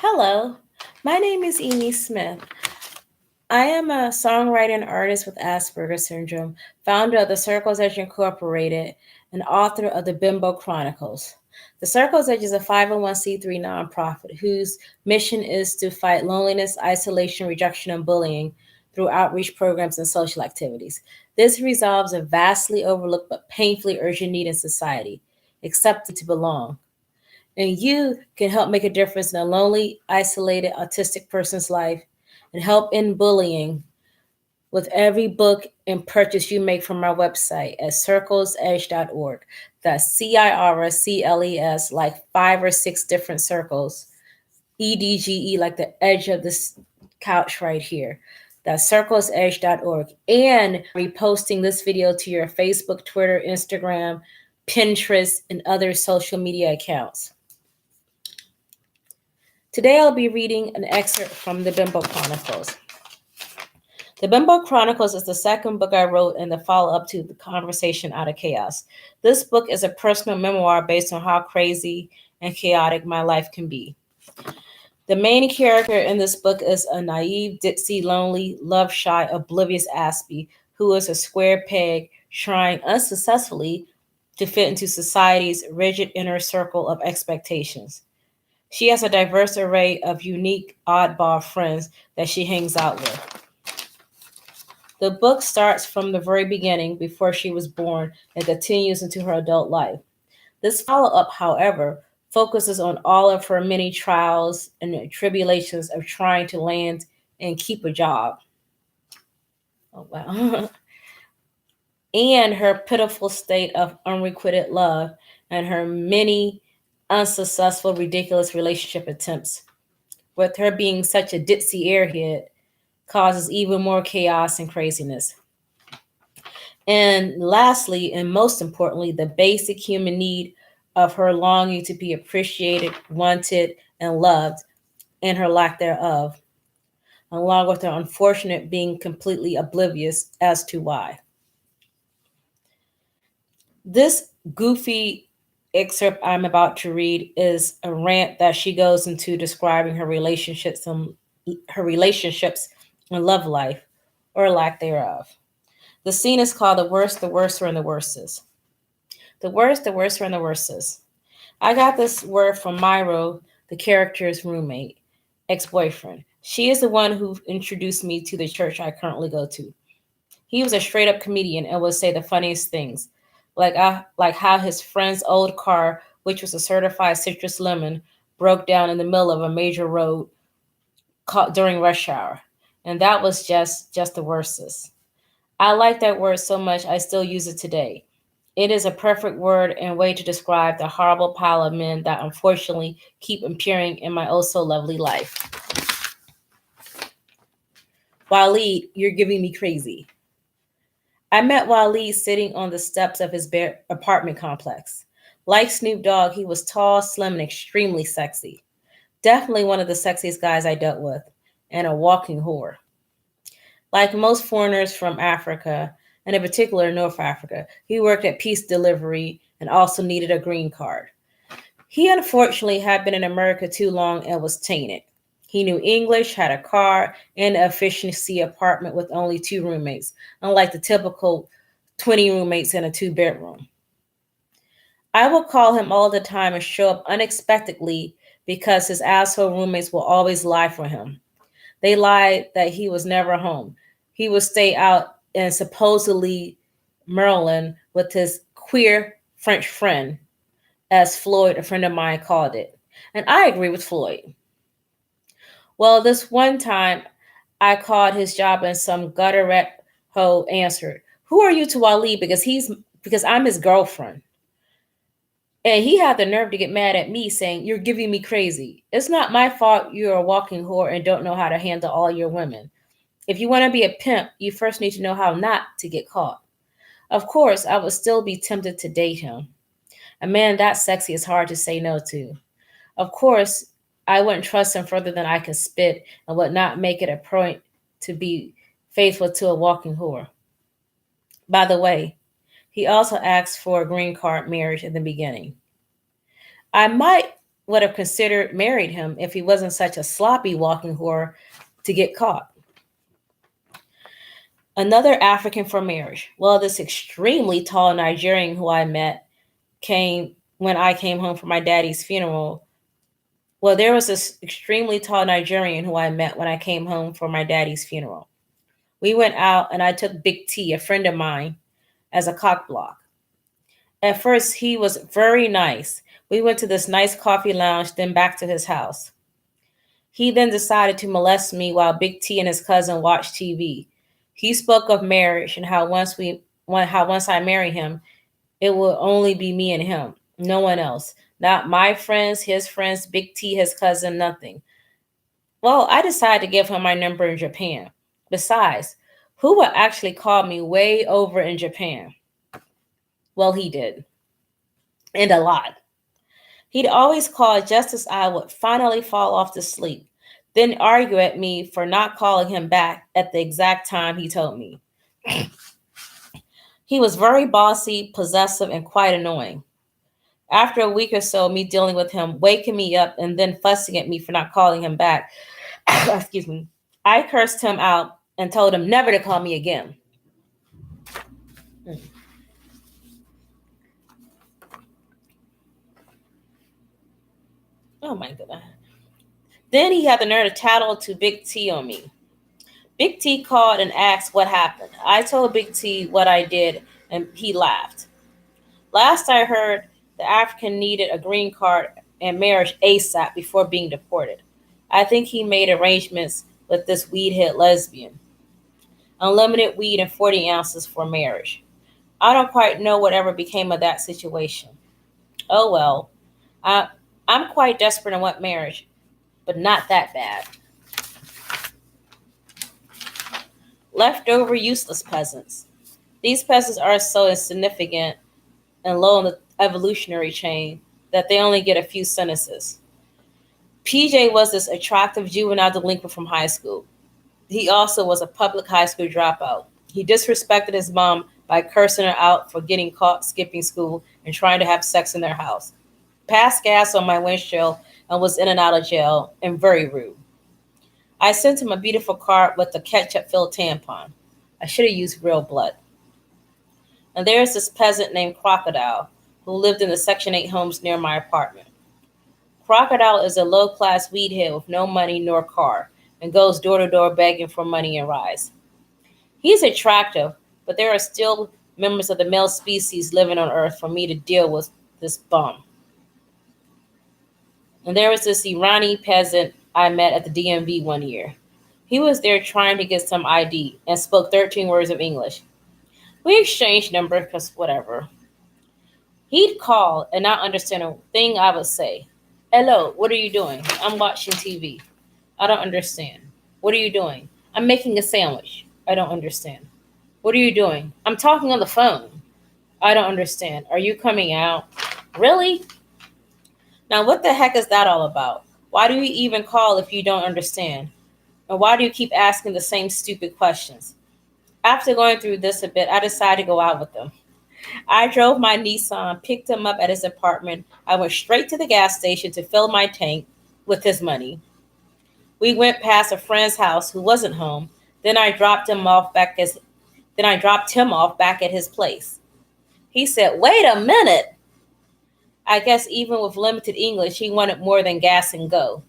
Hello, my name is Amy Smith. I am a songwriter and artist with Asperger's syndrome, founder of the Circle's Edge Incorporated, and author of the Bimbo Chronicles. The Circle's Edge is a 501c3 nonprofit whose mission is to fight loneliness, isolation, rejection, and bullying through outreach programs and social activities. This resolves a vastly overlooked but painfully urgent need in society, accepted to belong. And you can help make a difference in a lonely, isolated, autistic person's life and help end bullying with every book and purchase you make from our website at circlesedge.org. That's CIRCLES, like 5 or 6 different circles, EDGE, like the edge of this couch right here. That's circlesedge.org. And reposting this video to your Facebook, Twitter, Instagram, Pinterest, and other social media accounts. Today I'll be reading an excerpt from the Bimbo Chronicles. The Bimbo Chronicles is the second book I wrote in the follow-up to The Conversation Out of Chaos. This book is a personal memoir based on how crazy and chaotic my life can be. The main character in this book is a naive, ditzy, lonely, love-shy, oblivious Aspie who is a square peg trying unsuccessfully to fit into society's rigid inner circle of expectations. She has a diverse array of unique, oddball friends that she hangs out with. The book starts from the very beginning, before she was born, and continues into her adult life. This follow-up, however, focuses on all of her many trials and tribulations of trying to land and keep a job. Oh, wow. And her pitiful state of unrequited love and her many unsuccessful, ridiculous relationship attempts. With her being such a ditzy airhead, causes even more chaos and craziness. And lastly, and most importantly, the basic human need of her longing to be appreciated, wanted, and loved, and her lack thereof, along with her unfortunate being completely oblivious as to why. This goofy excerpt I'm about to read is a rant that she goes into describing her relationships and love life, or lack thereof. The scene is called The Worst, the Worser, and the Worstest. The worst, the worser, and the worstest. I got this word from Myro, the character's roommate, ex-boyfriend. She is the one who introduced me to the church I currently go to. He was a straight-up comedian and would say the funniest things, like how his friend's old car, which was a certified citrus lemon, broke down in the middle of a major road during rush hour. And that was just the worstest. I like that word so much I still use it today. It is a perfect word and way to describe the horrible pile of men that unfortunately keep appearing in my oh so lovely life. Waleed, you're giving me crazy. I met Waleed sitting on the steps of his apartment complex. Like Snoop Dogg, he was tall, slim, and extremely sexy. Definitely one of the sexiest guys I dealt with, and a walking whore. Like most foreigners from Africa, and in particular North Africa, he worked at Peace Delivery and also needed a green card. He unfortunately had been in America too long and was tainted. He knew English, had a car, and an efficiency apartment with only 2 roommates, unlike the typical 20 roommates in a 2-bedroom. I will call him all the time and show up unexpectedly because his asshole roommates will always lie for him. They lied that he was never home. He would stay out in supposedly Maryland with his queer French friend, as Floyd, a friend of mine, called it. And I agree with Floyd. Well, this one time I called his job and some gutterette hoe answered, "Who are you to Waleed? Because I'm his girlfriend." And he had the nerve to get mad at me saying, "You're giving me crazy. It's not my fault you're a walking whore and don't know how to handle all your women. If you want to be a pimp, you first need to know how not to get caught." Of course, I would still be tempted to date him. A man that sexy is hard to say no to. Of course, I wouldn't trust him further than I could spit and would not make it a point to be faithful to a walking whore. By the way, he also asked for a green card marriage in the beginning. I might would have considered married him if he wasn't such a sloppy walking whore to get caught. Another African for marriage. Well, this extremely tall Nigerian who I met came when I came home from my daddy's funeral. Well, there was this extremely tall Nigerian who I met when I came home from my daddy's funeral. We went out and I took Big T, a friend of mine, as a cock block. At first, he was very nice. We went to this nice coffee lounge, then back to his house. He then decided to molest me while Big T and his cousin watched TV. He spoke of marriage and how once I marry him, it will only be me and him, no one else. Not my friends, Big T, his cousin, nothing. Well, I decided to give him my number in Japan. Besides, who would actually call me way over in Japan? Well, he did. And a lot. He'd always call just as I would finally fall off to sleep, then argue at me for not calling him back at the exact time he told me. He was very bossy, possessive, and quite annoying. After a week or so, me dealing with him, waking me up, and then fussing at me for not calling him back, excuse me, I cursed him out and told him never to call me again. Oh my goodness. Then he had the nerve to tattle to Big T on me. Big T called and asked what happened. I told Big T what I did, and he laughed. Last I heard, the African needed a green card and marriage ASAP before being deported. I think he made arrangements with this weed-head lesbian. Unlimited weed and 40 ounces for marriage. I don't quite know whatever became of that situation. Oh well, I, I'm quite desperate and want marriage, but not that bad. Leftover useless peasants. These peasants are so insignificant and low on the evolutionary chain that they only get a few sentences. PJ was this attractive juvenile delinquent from high school. He also was a public high school dropout. He disrespected his mom by cursing her out for getting caught skipping school and trying to have sex in their house. Passed gas on my windshield and was in and out of jail and very rude. I sent him a beautiful card with a ketchup-filled tampon. I should have used real blood. And there's this peasant named Crocodile who lived in the Section 8 homes near my apartment. Crocodile is a low-class weedhead with no money nor car and goes door to door begging for money and rides. He's attractive, but there are still members of the male species living on Earth for me to deal with this bum. And there was this Irani peasant I met at the DMV one year. He was there trying to get some ID and spoke 13 words of English. We exchanged numbers because whatever. He'd call and not understand a thing I would say. Hello, what are you doing? I'm watching TV. I don't understand. What are you doing? I'm making a sandwich. I don't understand. What are you doing? I'm talking on the phone. I don't understand. Are you coming out? Really? Now, what the heck is that all about? Why do you even call if you don't understand? And why do you keep asking the same stupid questions? After going through this a bit, I decided to go out with them. I drove my Nissan, picked him up at his apartment. I went straight to the gas station to fill my tank with his money. We went past a friend's house who wasn't home. Then I dropped him off back at his place. He said, "Wait a minute." I guess even with limited English, he wanted more than gas and go.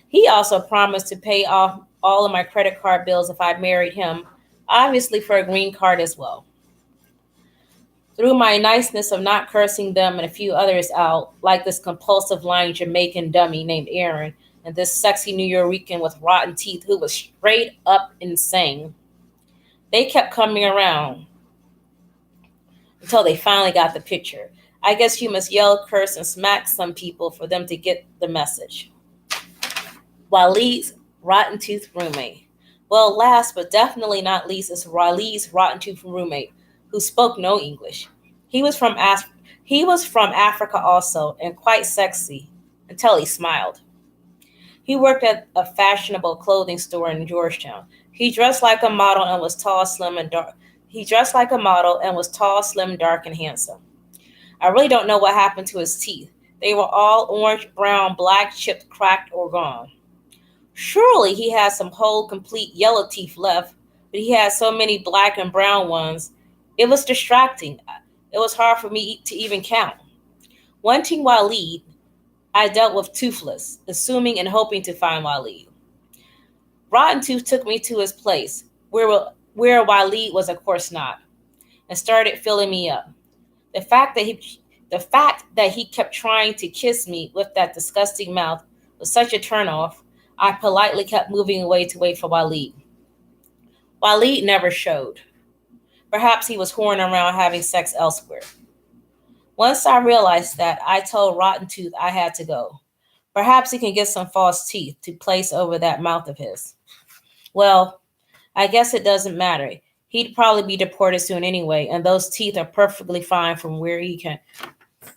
He also promised to pay off all of my credit card bills if I married him, obviously for a green card as well. Through my niceness of not cursing them and a few others out, like this compulsive lying Jamaican dummy named Aaron and this sexy New Yorican with rotten teeth who was straight up insane, they kept coming around until they finally got the picture. I guess you must yell, curse, and smack some people for them to get the message. Waleed's rotten tooth roommate. Well, last but definitely not least is Waleed's rotten tooth roommate, who spoke no English. He was from Africa also, and quite sexy, until he smiled. He worked at a fashionable clothing store in Georgetown. He dressed like a model and was tall, slim, and dark. He dressed like a model and was tall, slim, dark, and handsome. I really don't know what happened to his teeth. They were all orange, brown, black, chipped, cracked, or gone. Surely he had some whole, complete yellow teeth left, but he had so many black and brown ones. It was distracting. It was hard for me to even count. Wanting Waleed, I dealt with Toothless, assuming and hoping to find Waleed. Rotten Tooth took me to his place, where Waleed was of course not, and started filling me up. The fact that he kept trying to kiss me with that disgusting mouth was such a turnoff. I politely kept moving away to wait for Waleed. Waleed never showed. Perhaps he was whoring around having sex elsewhere. Once I realized that, I told Rotten Tooth I had to go. Perhaps he can get some false teeth to place over that mouth of his. Well, I guess it doesn't matter. He'd probably be deported soon anyway, and those teeth are perfectly fine from where he can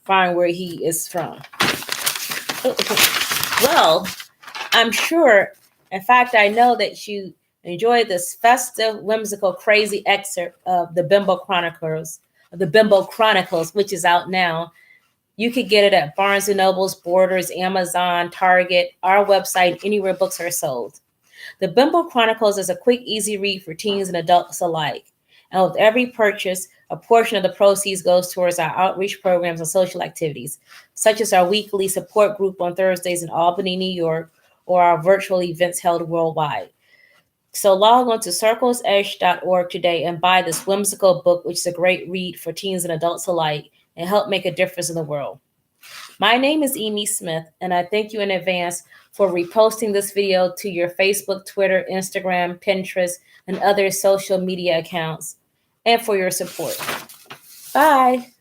find where he is from. Well, I'm sure, in fact, I know that you enjoyed this festive, whimsical, crazy excerpt of the Bimbo Chronicles, which is out now. You could get it at Barnes & Noble's, Borders, Amazon, Target, our website, anywhere books are sold. The Bimbo Chronicles is a quick, easy read for teens and adults alike. And with every purchase, a portion of the proceeds goes towards our outreach programs and social activities, such as our weekly support group on Thursdays in Albany, New York, or our virtual events held worldwide. So log on to circlesedge.org today and buy this whimsical book, which is a great read for teens and adults alike, and help make a difference in the world. My name is Imeh Smith, and I thank you in advance for reposting this video to your Facebook, Twitter, Instagram, Pinterest, and other social media accounts, and for your support. Bye.